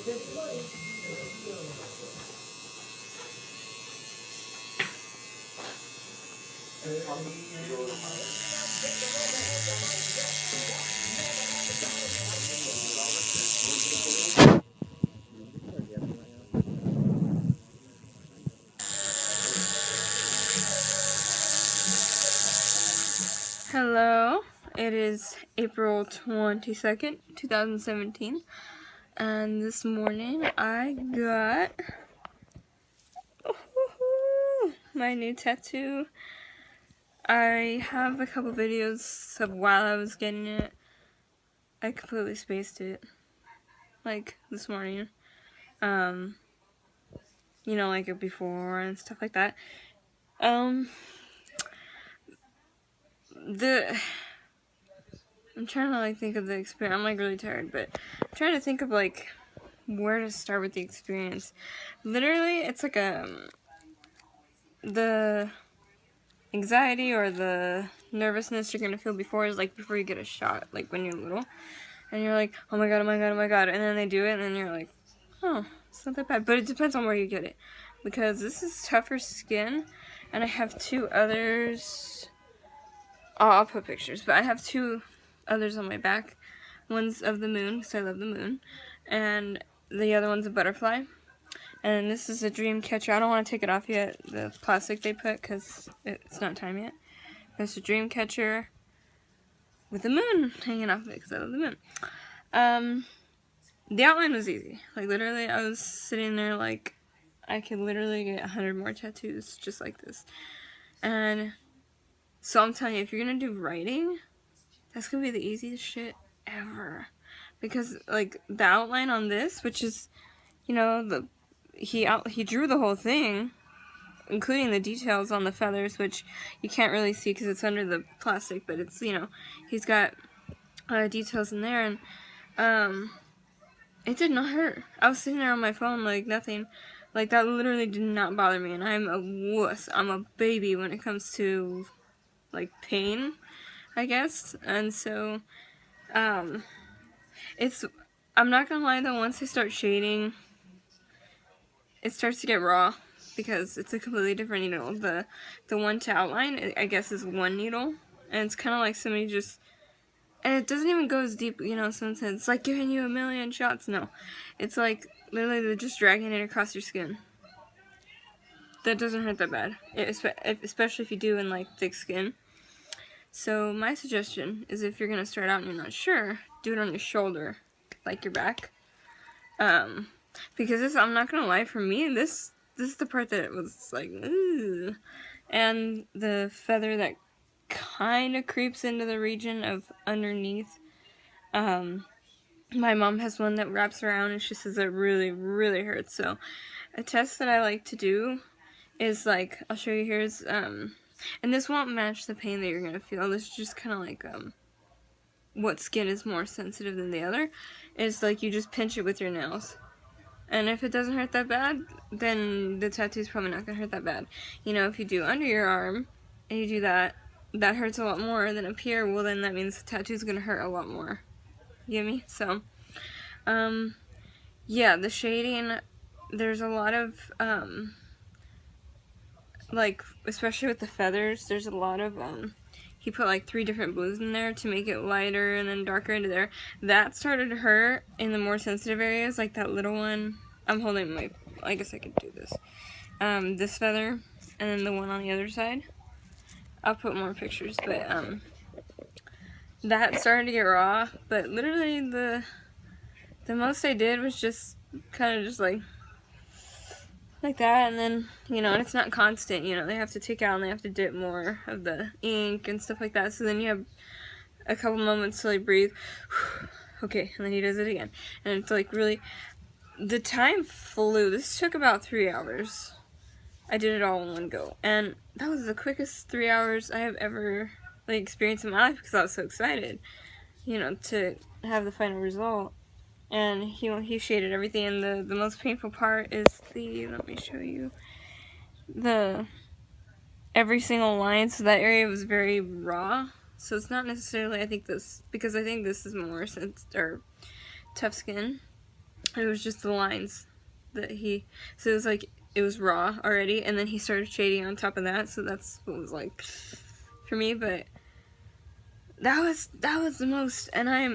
Hello, it is April 22nd, 2017, and this morning I got my new tattoo. I have a couple videos of while I was getting it. I completely spaced it, like this morning, you know, like before and stuff like that. I'm trying to like think of the experience. I'm like really tired, but I'm trying to think of like where to start with the experience. Literally, it's like the anxiety or the nervousness you're gonna feel before is like before you get a shot, like when you're little, and you're like, oh my god, oh my god, oh my god, and then they do it, and then you're like, oh, it's not that bad. But it depends on where you get it, because this is tougher skin, and I have two others. I'll put pictures, but I have two others on my back. One's of the moon, because I love the moon, and the other one's a butterfly. And this is a dream catcher. I don't want to take it off yet, the plastic they put, because it's not time yet. There's a dream catcher with the moon hanging off of it, because I love the moon. The outline was easy. Like, literally, I was sitting there like, I could literally get 100 more tattoos just like this. And so I'm telling you, if you're going to do writing, that's going to be the easiest shit ever. Because, like, the outline on this, which is, you know, he drew the whole thing, including the details on the feathers, which you can't really see because it's under the plastic, but it's, you know, he's got details in there, and it did not hurt. I was sitting there on my phone like nothing. Like, that literally did not bother me, and I'm a wuss. I'm a baby when it comes to, like, pain, I guess. And so, I'm not gonna lie though, once I start shading, it starts to get raw, because it's a completely different needle. The one to outline, I guess, is one needle, and it's kind of like somebody just, and it doesn't even go as deep, you know, someone said, it's like giving you a million shots. No, it's like, literally, they're just dragging it across your skin. That doesn't hurt that bad, especially if you do in, like, thick skin. So my suggestion is, if you're going to start out and you're not sure, do it on your shoulder, like your back. Because this, I'm not going to lie, for me, this is the part that was like, ooh. And the feather that kind of creeps into the region of underneath. My mom has one that wraps around, and she says it really, really hurts. So a test that I like to do is, like, I'll show you here, is, and this won't match the pain that you're going to feel. This is just kind of like, what skin is more sensitive than the other. Is, like, you just pinch it with your nails. And if it doesn't hurt that bad, then the tattoo's probably not going to hurt that bad. You know, if you do under your arm, and you do that, that hurts a lot more than up here, well, then that means the tattoo's going to hurt a lot more. You get me? So, yeah, the shading, there's a lot of, like, especially with the feathers, there's a lot of, he put like 3 different blues in there to make it lighter and then darker into there. That started to hurt in the more sensitive areas, like that little one. I'm holding my, I guess I could do this. This feather, and then the one on the other side. I'll put more pictures, but, that started to get raw, but literally the most I did was just kind of just like that, and then, you know, and it's not constant, you know, they have to take out and they have to dip more of the ink and stuff like that, so then you have a couple moments to like breathe, okay, and then he does it again, and it's like really, the time flew. This took about 3 hours. I did it all in one go, and that was the quickest 3 hours I have ever like experienced in my life, because I was so excited, you know, to have the final result. And he shaded everything, and the most painful part is let me show you, every single line, so that area was very raw, so it's not necessarily, I think this, because I think this is more tough skin, It was just the lines that so it was like, it was raw already, and then he started shading on top of that, so that's what was like for me. But that was the most, and I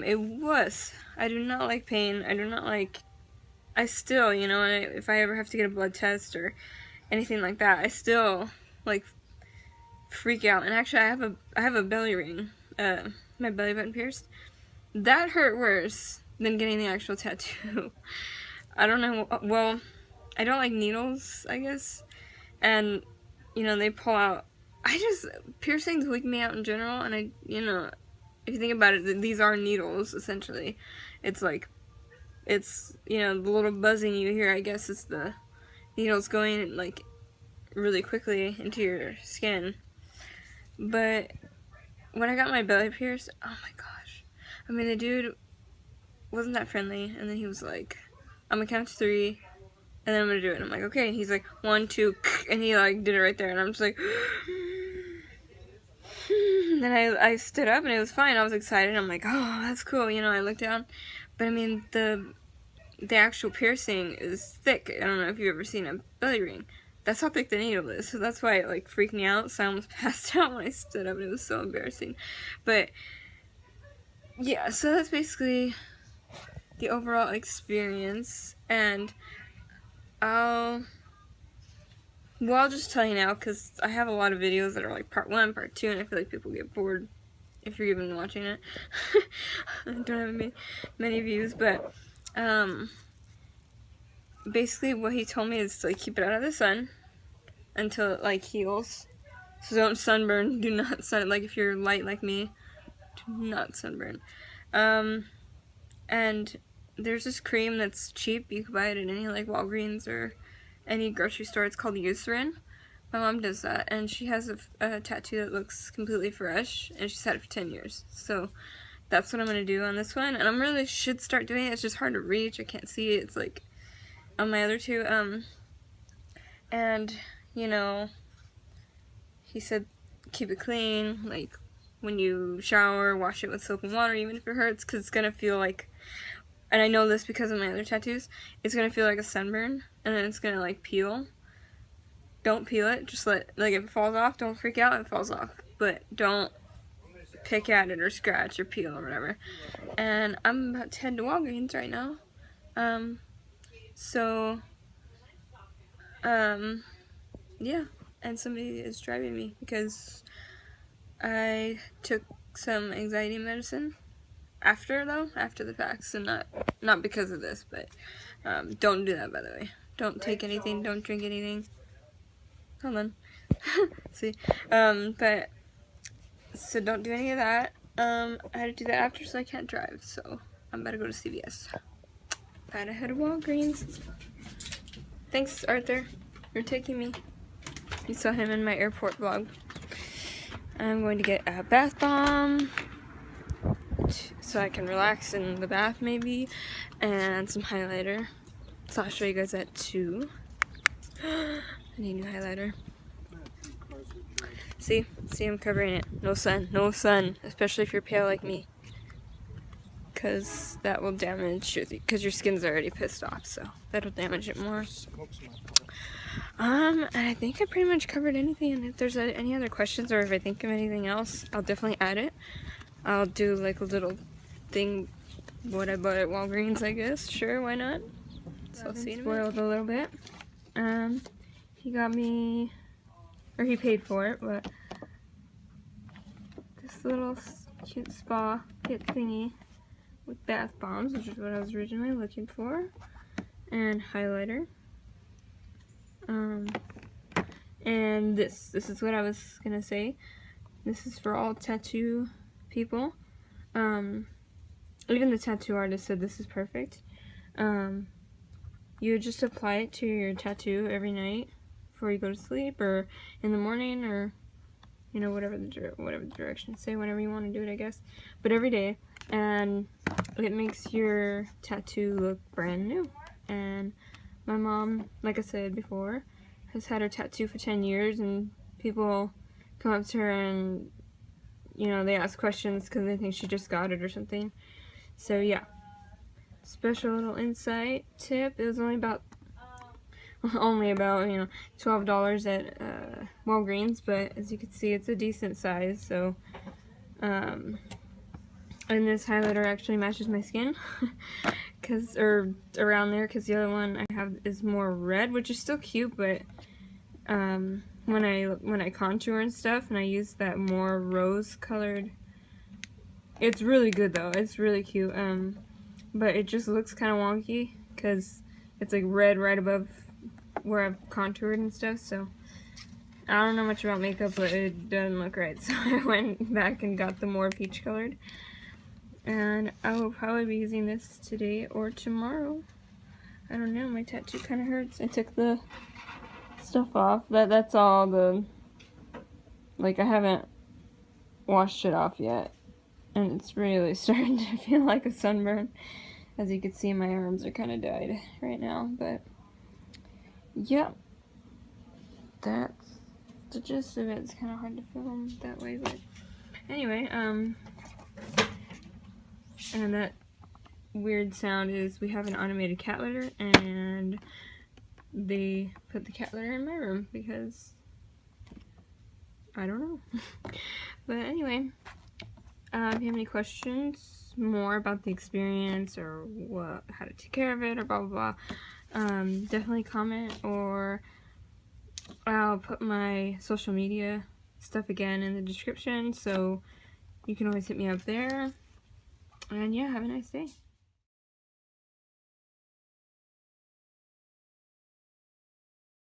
do not like pain. I still, you know, if I ever have to get a blood test or anything like that, I still like freak out. And actually, I have a belly ring, my belly button pierced. That hurt worse than getting the actual tattoo. I don't know. Well, I don't like needles, I guess, and you know, they pull out. Piercings weak me out in general, and you know, if you think about it, these are needles essentially. It's like, you know, the little buzzing you hear, I guess, is the needles going like really quickly into your skin. But when I got my belly pierced, oh my gosh, I mean, the dude wasn't that friendly, and then he was like, I'm gonna count to 3, and then I'm gonna do it. And I'm like, okay. And he's like, 1, 2, and he like did it right there, and I'm just like, and then I stood up, and it was fine. I was excited. I'm like, oh, that's cool. You know, I looked down, but I mean, the actual piercing is thick. I don't know if you've ever seen a belly ring. That's how thick the needle is, so that's why it like freaked me out. So I almost passed out when I stood up, and it was so embarrassing. But yeah, so that's basically the overall experience, and I'll just tell you now, because I have a lot of videos that are like part 1, part 2, and I feel like people get bored if you're even watching it. I don't have many views, but basically what he told me is to like keep it out of the sun until it like heals. So don't sunburn, do not like if you're light like me, do not sunburn. And there's this cream that's cheap. You can buy it at any like Walgreens or any grocery store. It's called Eucerin. My mom does that, and she has a tattoo that looks completely fresh, and she's had it for 10 years. So that's what I'm gonna do on this one, and I'm really should start doing it. It's just hard to reach. I can't see it. It's like on my other two. And you know, he said keep it clean. Like when you shower, wash it with soap and water, even if it hurts, because it's gonna feel like. And I know this because of my other tattoos, it's gonna feel like a sunburn, and then it's gonna like peel. Don't peel it, just like if it falls off, don't freak out, it falls off. But don't pick at it or scratch or peel or whatever. And I'm about to head to Walgreens right now. Yeah, and somebody is driving me because I took some anxiety medicine. After the fact, so not because of this, but don't do that, by the way. Don't take anything, don't drink anything. Hold on. See, but so don't do any of that. I had to do that after, so I can't drive, so I'm about to go to CVS. About to head to Walgreens. Thanks, Arthur, for taking me. You saw him in my airport vlog. I'm going to get a bath bomb, so I can relax in the bath maybe, and some highlighter. So I'll show you guys that too. I need new highlighter. See, I'm covering it. No sun, especially if you're pale like me, because that will damage because your skin's already pissed off, so that'll damage it more. And I think I pretty much covered anything, and if there's any other questions or if I think of anything else, I'll definitely add it. I'll do like a little thing, what I bought at Walgreens, I guess. Sure, why not? So I'll see you in a minute. Spoiled a little bit. He got me, or he paid for it, but this little cute spa kit thingy with bath bombs, which is what I was originally looking for, and highlighter. And this is what I was gonna say. This is for all tattoo people. Even the tattoo artist said this is perfect. You just apply it to your tattoo every night before you go to sleep, or in the morning, or you know, whatever the directions say, whenever you want to do it, I guess. But every day, and it makes your tattoo look brand new. And my mom, like I said before, has had her tattoo for 10 years, and people come up to her and, you know, they ask questions because they think she just got it or something. So yeah. special little insight tip. It was only about you know, $12 at Walgreens, but as you can see, it's a decent size. So and this highlighter actually matches my skin, or around there, because the other one I have is more red, which is still cute, but when I contour and stuff, and I use that more rose colored, it's really good though. It's really cute. But it just looks kind of wonky because it's like red right above where I've contoured and stuff. So I don't know much about makeup, but it doesn't look right. So I went back and got the more peach colored, and I will probably be using this today or tomorrow. I don't know. My tattoo kind of hurts. I took the stuff off. That's all the, like, I haven't washed it off yet, and it's really starting to feel like a sunburn. As you can see, my arms are kind of dyed right now, but yeah, that's the gist of it. It's kind of hard to film that way, but anyway, and that weird sound is we have an automated cat litter, and they put the cat litter in my room because I don't know. But anyway, if you have any questions more about the experience or how to take care of it or blah blah blah, definitely comment, or I'll put my social media stuff again in the description, so you can always hit me up there. And yeah, have a nice day.